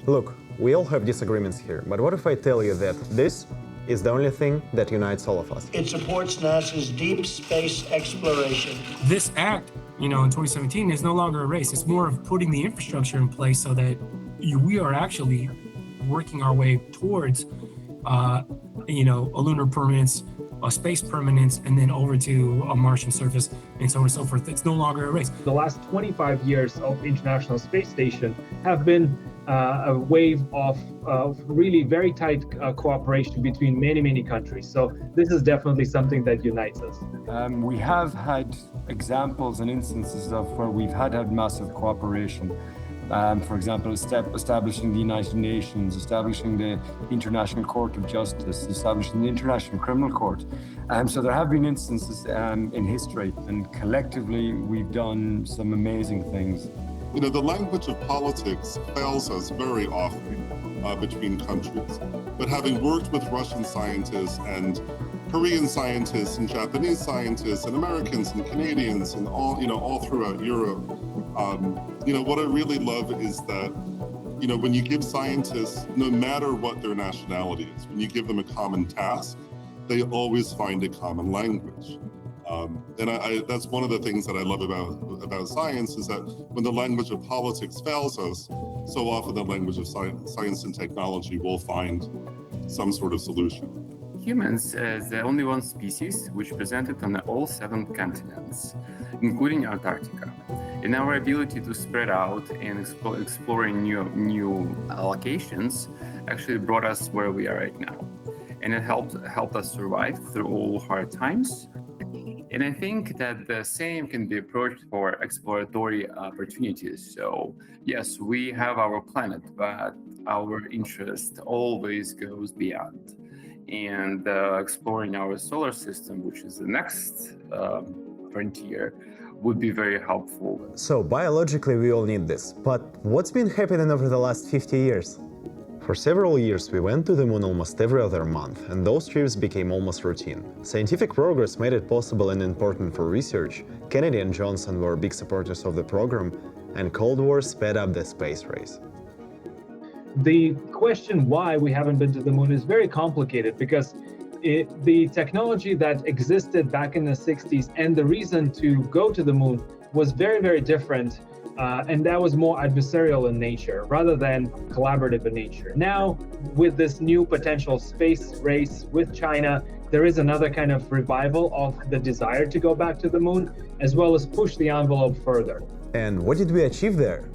Look, we all have disagreements here, but what if I tell you that this is the only thing that unites all of us? It supports NASA's deep space exploration. This act, in 2017 is no longer a race. It's more of putting the infrastructure in place so that we are actually working our way towards, a lunar permanence, a space permanence, and then over to a Martian surface, and so on and so forth. It's no longer a race. The last 25 years of International Space Station have been a wave of really very tight cooperation between many countries. So this is definitely something that unites us. We have had examples and instances of where we've had massive cooperation. For example, establishing the United Nations, establishing the International Court of Justice, establishing the International Criminal Court. So there have been instances in history, and collectively we've done some amazing things. The language of politics fails us very often between countries. But having worked with Russian scientists and Korean scientists and Japanese scientists and Americans and Canadians and all throughout Europe, what I really love is that, when you give scientists, no matter what their nationality is, when you give them a common task, they always find a common language. That's one of the things that I love about science, is that when the language of politics fails us, so often the language of science and technology will find some sort of solution. Humans is the only one species which presented on all 7 continents, including Antarctica. And our ability to spread out and exploring new locations actually brought us where we are right now. And it helped us survive through all hard times. And I think that the same can be approached for exploratory opportunities. So yes, we have our planet, but our interest always goes beyond. And exploring our solar system, which is the next frontier, would be very helpful. So biologically we all need this, but what's been happening over the last 50 years? For several years we went to the moon almost every other month, and those trips became almost routine. Scientific progress made it possible and important for research. Kennedy and Johnson were big supporters of the program, and Cold War sped up the space race. The question why we haven't been to the moon is very complicated, because the technology that existed back in the 60s and the reason to go to the moon was very different, and that was more adversarial in nature rather than collaborative in nature. Now, with this new potential space race with China, there is another kind of revival of the desire to go back to the moon, as well as push the envelope further. And what did we achieve there?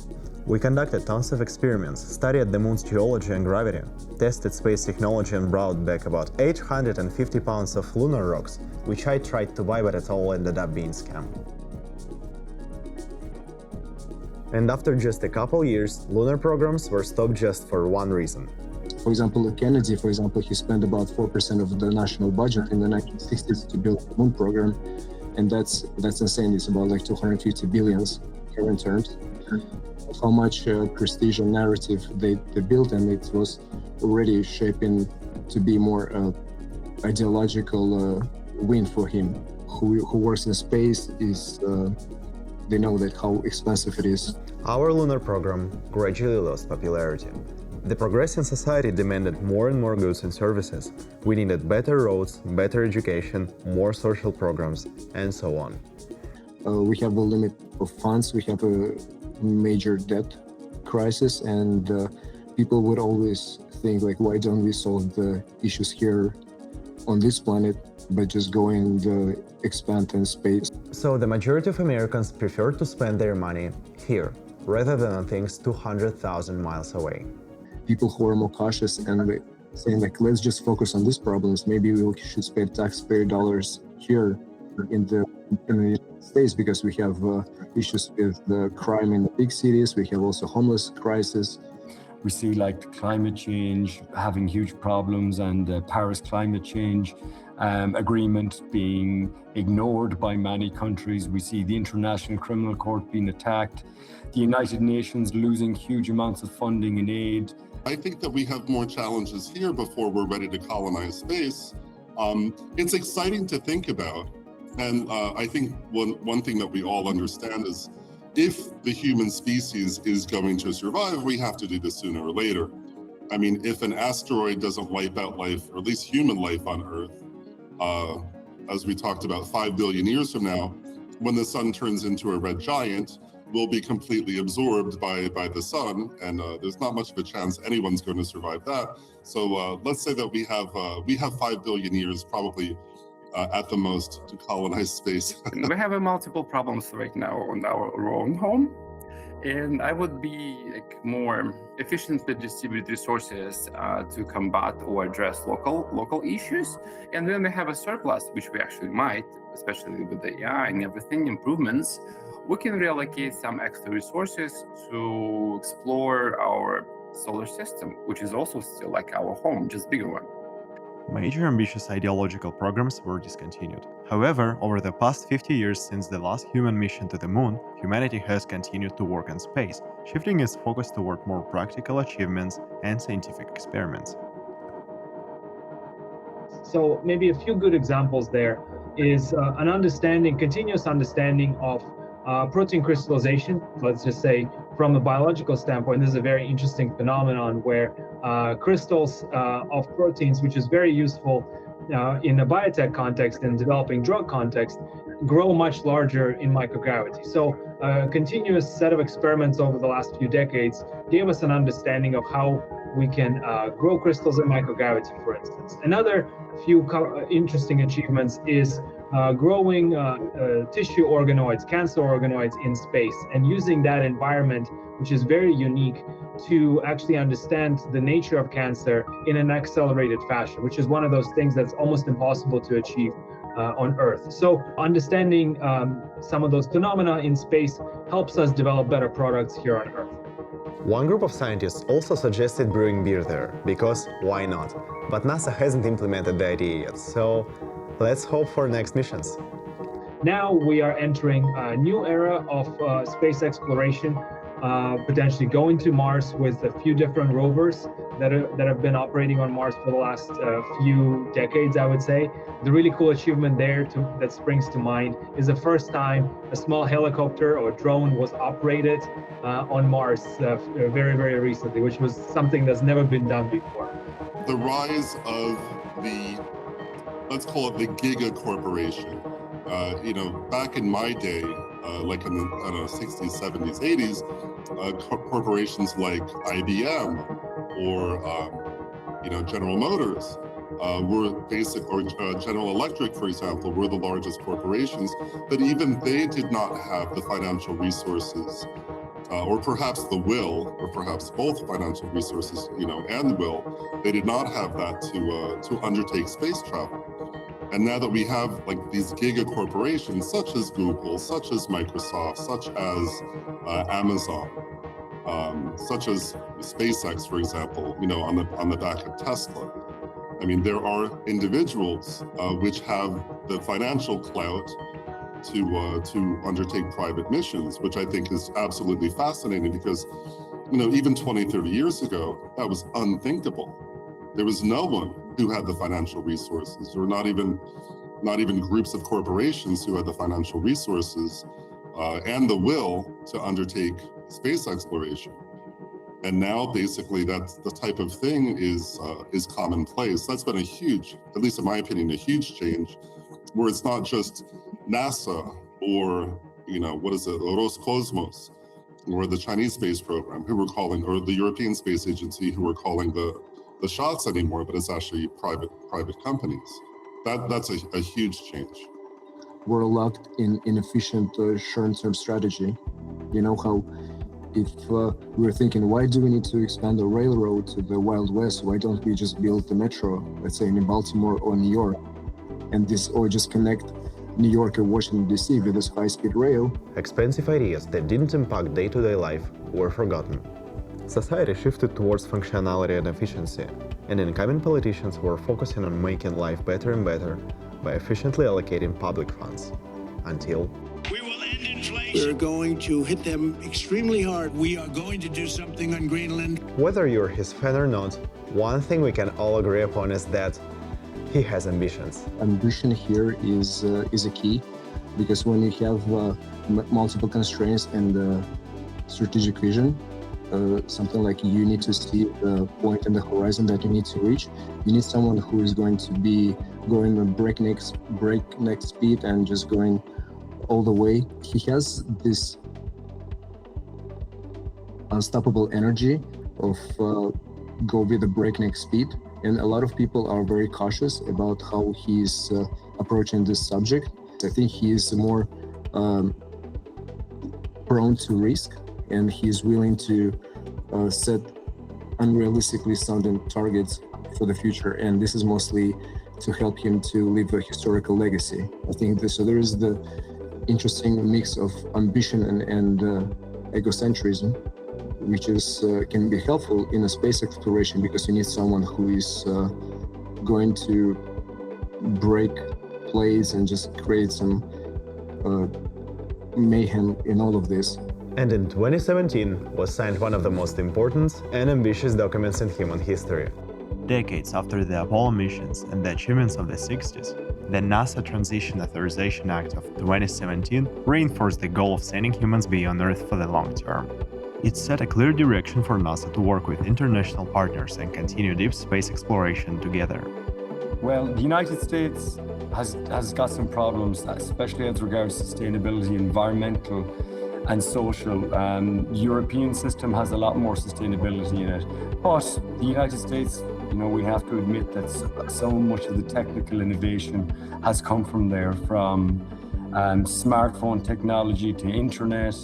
We conducted tons of experiments, studied the moon's geology and gravity, tested space technology, and brought back about 850 pounds of lunar rocks, which I tried to buy, but it all ended up being scam. And after just a couple years, lunar programs were stopped just for one reason. For example, Kennedy, he spent about 4% of the national budget in the 1960s to build the moon program, and that's insane. It's about like 250 billions current terms. How much prestige and narrative they built, and it was already shaping to be more ideological win for him. Who works in space is they know that how expensive it is. Our lunar program gradually lost popularity. The progressing society demanded more and more goods and services. We needed better roads, better education, more social programs, and so on. We have a limit of funds. We have a major debt crisis, and people would always think, like, why don't we solve the issues here on this planet by just going and expand in space? So the majority of Americans prefer to spend their money here, rather than on things 200,000 miles away. People who are more cautious and saying, like, let's just focus on these problems. Maybe we should spend taxpayer dollars here in the United States, because we have issues with the crime in the big cities. We have also homeless crisis. We see like climate change having huge problems, and the Paris climate change agreement being ignored by many countries. We see the International Criminal Court being attacked, the United Nations losing huge amounts of funding and aid. I think that we have more challenges here before we're ready to colonize space. It's exciting to think about. And I think one thing that we all understand is if the human species is going to survive, we have to do this sooner or later. I mean, if an asteroid doesn't wipe out life, or at least human life on Earth, as we talked about 5 billion years from now, when the sun turns into a red giant, we'll be completely absorbed by the sun, and there's not much of a chance anyone's going to survive that. So let's say that we have 5 billion years probably at the most to colonize space. We have multiple problems right now on our own home, and I would be like more efficiently distribute resources to combat or address local issues. And when we have a surplus, which we actually might, especially with the AI and everything improvements, we can reallocate some extra resources to explore our solar system, which is also still like our home, just bigger one. Major ambitious ideological programs were discontinued. However, over the past 50 years since the last human mission to the moon, humanity has continued to work in space, shifting its focus toward more practical achievements and scientific experiments. So maybe a few good examples there is an understanding, continuous understanding of protein crystallization. Let's just say from a biological standpoint, this is a very interesting phenomenon where crystals of proteins, which is very useful in a biotech context and developing drug context, grow much larger in microgravity. So a continuous set of experiments over the last few decades gave us an understanding of how we can grow crystals in microgravity, for instance. Another few interesting achievements is growing tissue organoids, cancer organoids in space, and using that environment, which is very unique, to actually understand the nature of cancer in an accelerated fashion, which is one of those things that's almost impossible to achieve on Earth. So understanding some of those phenomena in space helps us develop better products here on Earth. One group of scientists also suggested brewing beer there, because why not? But NASA hasn't implemented the idea yet, so let's hope for next missions. Now we are entering a new era of space exploration, potentially going to Mars with a few different rovers that have been operating on Mars for the last few decades, I would say. The really cool achievement there that springs to mind is the first time a small helicopter or drone was operated on Mars very, very recently, which was something that's never been done before. The rise of the, let's call it the giga corporation. Back in my day, like in the 60s, 70s, 80s, corporations like IBM or General Motors or General Electric, for example, were the largest corporations, but even they did not have the financial resources, or perhaps the will, or perhaps both financial resources, and the will. They did not have that to undertake space travel. And now that we have like these giga corporations, such as Google, such as Microsoft, such as Amazon, such as SpaceX, for example, on the back of Tesla. I mean, there are individuals which have the financial clout to undertake private missions, which I think is absolutely fascinating because, even 20, 30 years ago, that was unthinkable. There was no one who had the financial resources, or not even groups of corporations who had the financial resources and the will to undertake space exploration. And now, basically, that's the type of thing is commonplace. That's been a huge, at least in my opinion, a huge change, where it's not just NASA or Roscosmos or the Chinese space program who were calling, or the European Space Agency who were calling the shots anymore, but it's actually private companies. That's a huge change. We're locked in inefficient short-term strategy. You know how if we're thinking, why do we need to expand the railroad to the Wild West? Why don't we just build the metro, let's say in Baltimore or New York, or just connect New York and Washington DC with this high-speed rail? Expensive ideas that didn't impact day-to-day life were forgotten. Society shifted towards functionality and efficiency, and incoming politicians were focusing on making life better and better by efficiently allocating public funds. Until We will end inflation. We're going to hit them extremely hard. We are going to do something on Greenland. whether you're his fan or not, one thing we can all agree upon is that he has ambitions. Ambition here is a key, because when you have multiple constraints and strategic vision. Something like you need to see the point in the horizon that you need to reach. You need someone who is going to be going at breakneck speed and just going all the way. He has this unstoppable energy of go with the breakneck speed, and a lot of people are very cautious about how he's approaching this subject. I think he is more prone to risk, and he's willing to set unrealistically sounding targets for the future, and this is mostly to help him to leave a historical legacy. I think so there is the interesting mix of ambition and egocentrism, which is can be helpful in a space exploration, because you need someone who is going to break plays and just create some mayhem in all of this. And in 2017 was signed one of the most important and ambitious documents in human history. Decades after the Apollo missions and the achievements of the 60s, the NASA Transition Authorization Act of 2017 reinforced the goal of sending humans beyond Earth for the long term. It set a clear direction for NASA to work with international partners and continue deep space exploration together. Well, the United States has got some problems, especially as regards sustainability, environmental and social. European system has a lot more sustainability in it. But the United States, we have to admit that so much of the technical innovation has come from there, from smartphone technology to internet,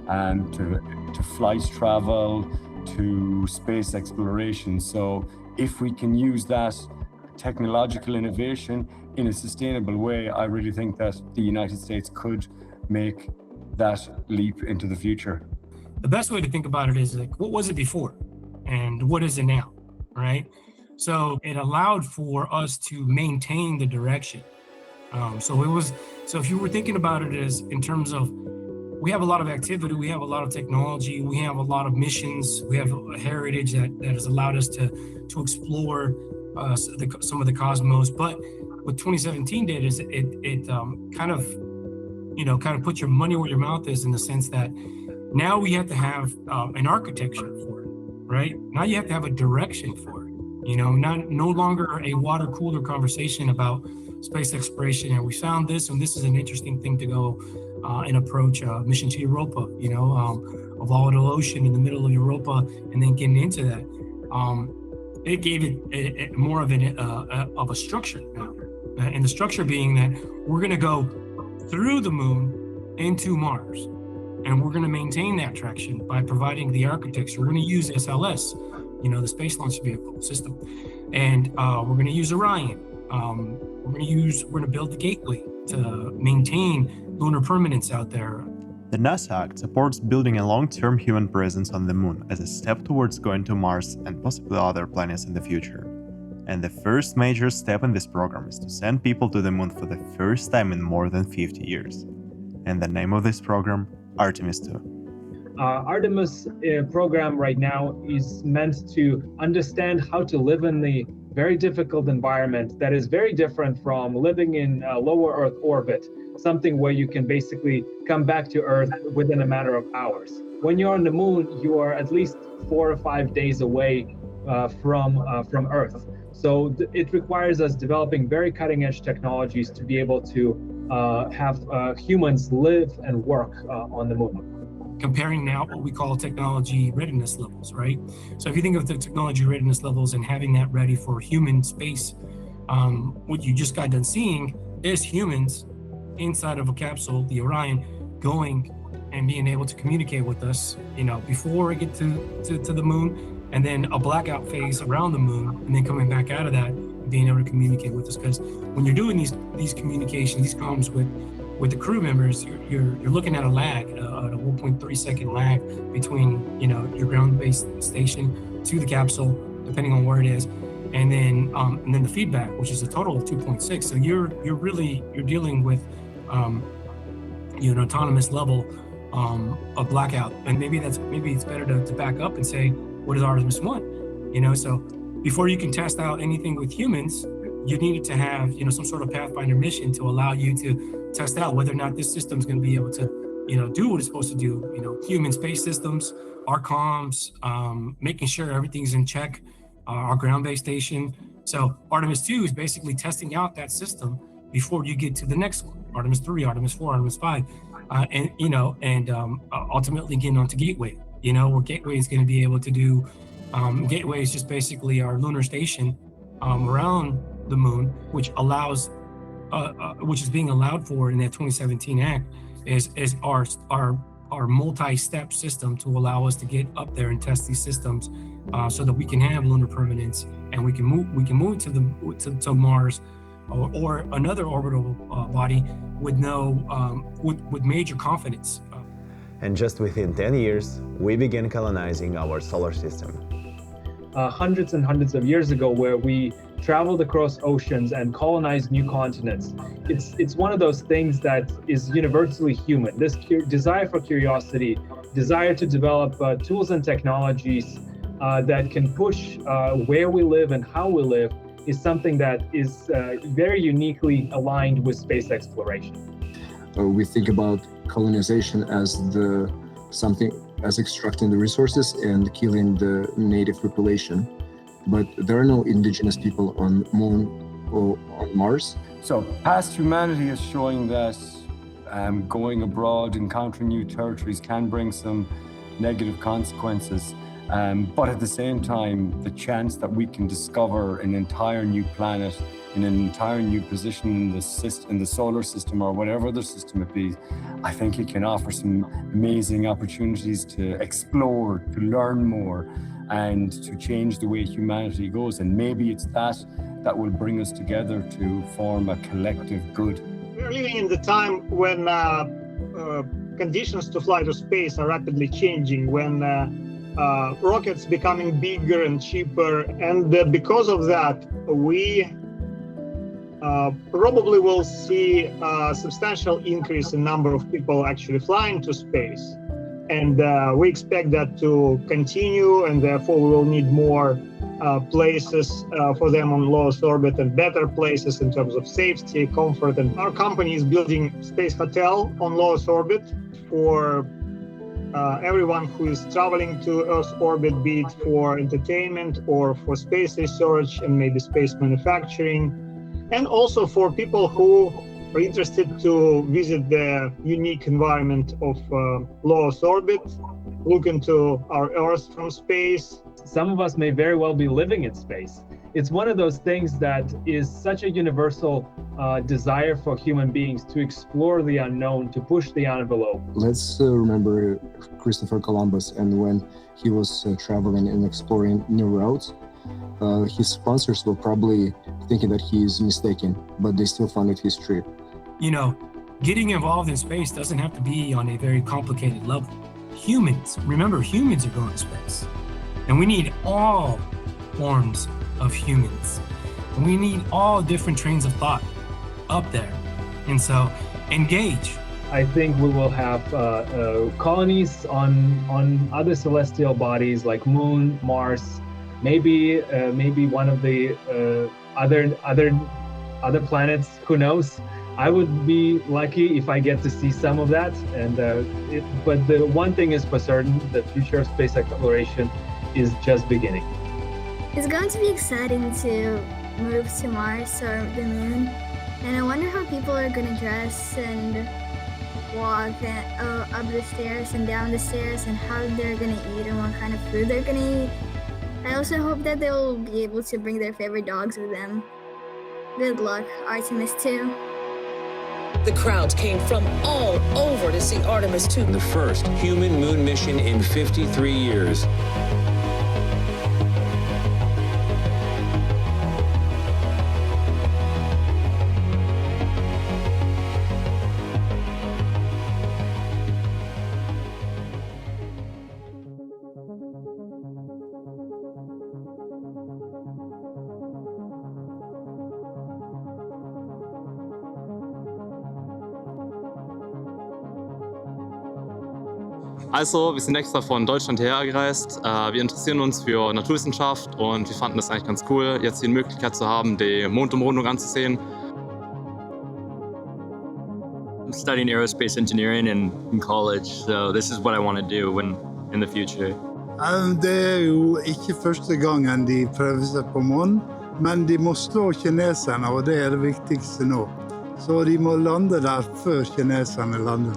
to flight travel, to space exploration. So if we can use that technological innovation in a sustainable way, I really think that the United States could make that leap into the future. The best way to think about it is like, what was it before and what is it now, right? So it allowed for us to maintain the direction. So if you were thinking about it as in terms of, we have a lot of activity, we have a lot of technology, we have a lot of missions, we have a heritage that has allowed us to explore some of the cosmos. But what 2017 did is it kind of put your money where your mouth is, in the sense that now we have to have an architecture for it, right? Now you have to have a direction for it. No longer a water cooler conversation about space exploration. And we found this, and this is an interesting thing to go and approach mission to Europa, a volatile ocean in the middle of Europa, and then getting into that. It gave it more of a structure now. And the structure being that we're going to go through the moon into Mars, and we're going to maintain that traction by providing the architecture. We're going to use SLS, the Space Launch Vehicle system, and we're going to use Orion. We're going to build the gateway to maintain lunar permanence out there. The NASA Act supports building a long-term human presence on the moon as a step towards going to Mars and possibly other planets in the future. And the first major step in this program is to send people to the moon for the first time in more than 50 years. And the name of this program, Artemis II. Artemis program right now is meant to understand how to live in the very difficult environment that is very different from living in lower Earth orbit, something where you can basically come back to Earth within a matter of hours. When you're on the moon, you are at least 4 or 5 days away from Earth. So it requires us developing very cutting-edge technologies to be able to have humans live and work on the moon. Comparing now what we call technology readiness levels, right? So if you think of the technology readiness levels and having that ready for human space, what you just got done seeing is humans inside of a capsule, the Orion, going and being able to communicate with us, before we get to the moon, and then a blackout phase around the moon, and then coming back out of that, and being able to communicate with us. Because when you're doing these communications, these comms with the crew members, you're looking at a lag, a 1.3 second lag between your ground-based station to the capsule, depending on where it is, and then the feedback, which is a total of 2.6. So you're dealing with an autonomous level of blackout, and maybe it's better to back up and say, what is Artemis 1? So before you can test out anything with humans, you needed to have some sort of Pathfinder mission to allow you to test out whether or not this system is going to be able to do what it's supposed to do. Human space systems, our comms, making sure everything's in check, our ground-based station. So Artemis II is basically testing out that system before you get to the next one, Artemis 3, Artemis 4, Artemis 5, and ultimately getting onto Gateway, where Gateway is going to be able to do, Gateway is just basically our lunar station around the moon, which allows, which is being allowed for in that 2017 Act, is our multi-step system to allow us to get up there and test these systems, so that we can have lunar permanence and we can move to Mars or another orbital body with with major confidence. And just within 10 years, we began colonizing our solar system. Hundreds and hundreds of years ago, where we traveled across oceans and colonized new continents. It's one of those things that is universally human. This desire for curiosity, desire to develop tools and technologies that can push where we live and how we live, is something that is very uniquely aligned with space exploration. We think about colonization as as extracting the resources and killing the native population. But there are no indigenous people on Moon or on Mars. So past humanity is showing that going abroad, encountering new territories can bring some negative consequences. But at the same time, the chance that we can discover an entire new planet in an entire new position in the solar system or whatever other system it be, I think it can offer some amazing opportunities to explore, to learn more, and to change the way humanity goes. And maybe it's that will bring us together to form a collective good. We're living in the time when conditions to fly to space are rapidly changing, when rockets becoming bigger and cheaper, and because of that, we probably will see a substantial increase in number of people actually flying to space. And we expect that to continue, and therefore we will need more places for them on low Earth orbit, and better places in terms of safety, comfort. And our company is building space hotel on low Earth orbit for everyone who is traveling to Earth orbit, be it for entertainment or for space research and maybe space manufacturing, and also for people who are interested to visit the unique environment of low Earth orbit, look into our Earth from space. Some of us may very well be living in space. It's one of those things that is such a universal desire for human beings to explore the unknown, to push the envelope. Let's remember Christopher Columbus, and when he was traveling and exploring new routes, his sponsors were probably thinking that he is mistaken, but they still funded his trip. Getting involved in space doesn't have to be on a very complicated level. Humans are going to space. And we need all forms of humans. And we need all different trains of thought up there. And so, engage. I think we will have colonies on other celestial bodies like Moon, Mars, maybe one of the other planets. Who knows? I would be lucky if I get to see some of that. But the one thing is for certain: the future of space exploration is just beginning. It's going to be exciting to move to Mars or the Moon, and I wonder how people are going to dress and walk up the stairs and down the stairs, and how they're going to eat and what kind of food they're going to eat. I also hope that they'll be able to bring their favorite dogs with them. Good luck, Artemis II. The crowds came from all over to see Artemis II. The first human moon mission in 53 years. Also, wir sind extra von Deutschland hierher gereist. Wir interessieren uns für Naturwissenschaft und wir fanden es eigentlich ganz cool, jetzt die Möglichkeit zu haben, die Mondumrundung anzusehen. studying aerospace engineering in college, so this is what I want to do in the future. Det jo ikke første gangen de prøver seg på månen, men de må slå kineserne, og det det viktigste nå. Så de må lande der før kineserne lander.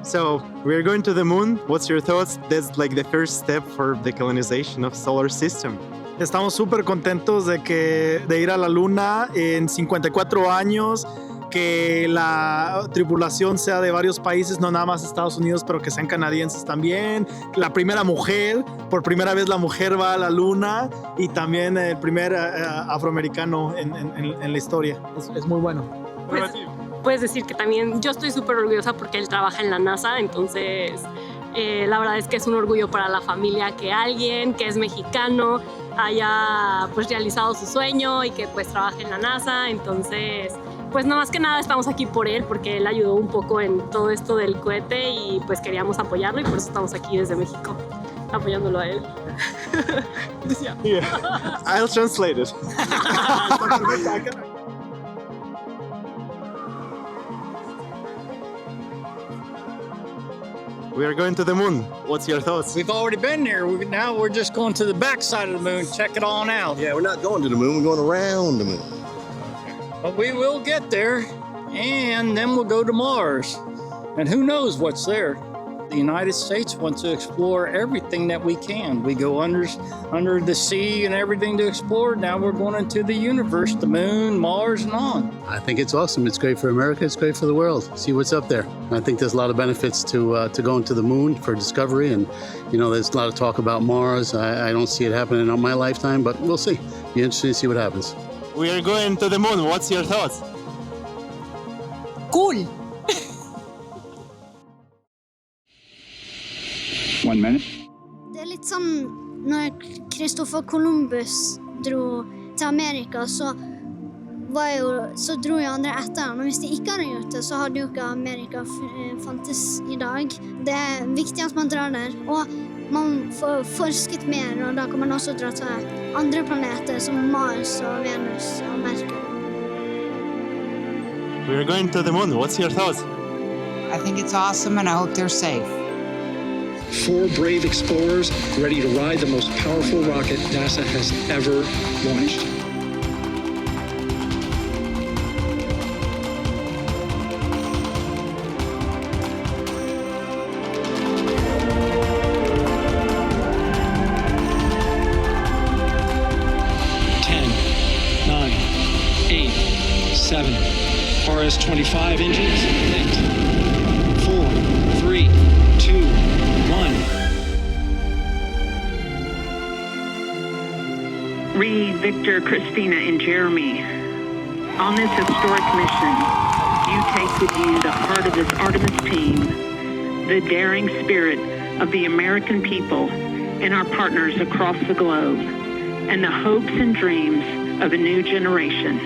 So, we're going to the moon. What's your thoughts? That's like the first step for the colonization of solar system. Estamos súper contentos de ir a la luna en 54 años, que la tripulación sea de varios países, no nada más Estados Unidos, pero que sean canadienses también. La primera mujer, por primera vez la mujer va a la luna, y también el primer afroamericano en la historia. Es muy bueno. Puedes decir que también yo estoy súper orgullosa porque él trabaja en la NASA, entonces la verdad es que es un orgullo para la familia que alguien que es mexicano haya pues realizado su sueño y que pues trabaje en la NASA. Entonces pues no, más que nada estamos aquí por él, porque él ayudó un poco en todo esto del cohete y pues queríamos apoyarlo, y por eso estamos aquí desde México apoyándolo a él. Yeah. I'll translate it. We are going to the moon. What's your thoughts? We've already been there. Now we're just going to the back side of the moon, check it on out. Yeah, we're not going to the moon. We're going around the moon. But we will get there, and then we'll go to Mars. And who knows what's there? The United States wants to explore everything that we can. We go under the sea and everything to explore. Now we're going into the universe, the moon, Mars, and on. I think it's awesome. It's great for America. It's great for the world. See what's up there. I think there's a lot of benefits to going to the moon for discovery. And, there's a lot of talk about Mars. I don't see it happening in my lifetime, but we'll see. Be interesting to see what happens. We are going to the moon. What's your thoughts? Cool. 1 minute. Det litt sånn, når Christopher Columbus dro til Amerika, så dro jo andre etter han. Og hvis de ikke hadde gjort det, så hadde jo ikke Amerika fantes i dag. Det viktig at man drar der, og man får forsket mer, og da kan man også dra til andre planeter som Mars og Venus og Merkur. We are going to the moon. What's your thoughts? I think it's awesome, and I hope they're safe. 4 brave explorers ready to ride the most powerful rocket NASA has ever launched. RS-25 engines, ignited. 4, 3, 2, 1. Reed, Victor, Christina, and Jeremy, on this historic mission, you take with you the heart of this Artemis team, the daring spirit of the American people and our partners across the globe, and the hopes and dreams of a new generation.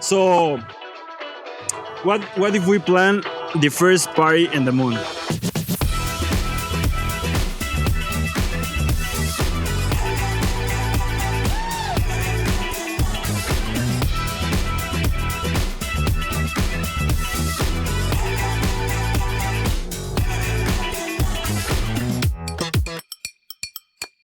So, what if we plan the first party in the moon?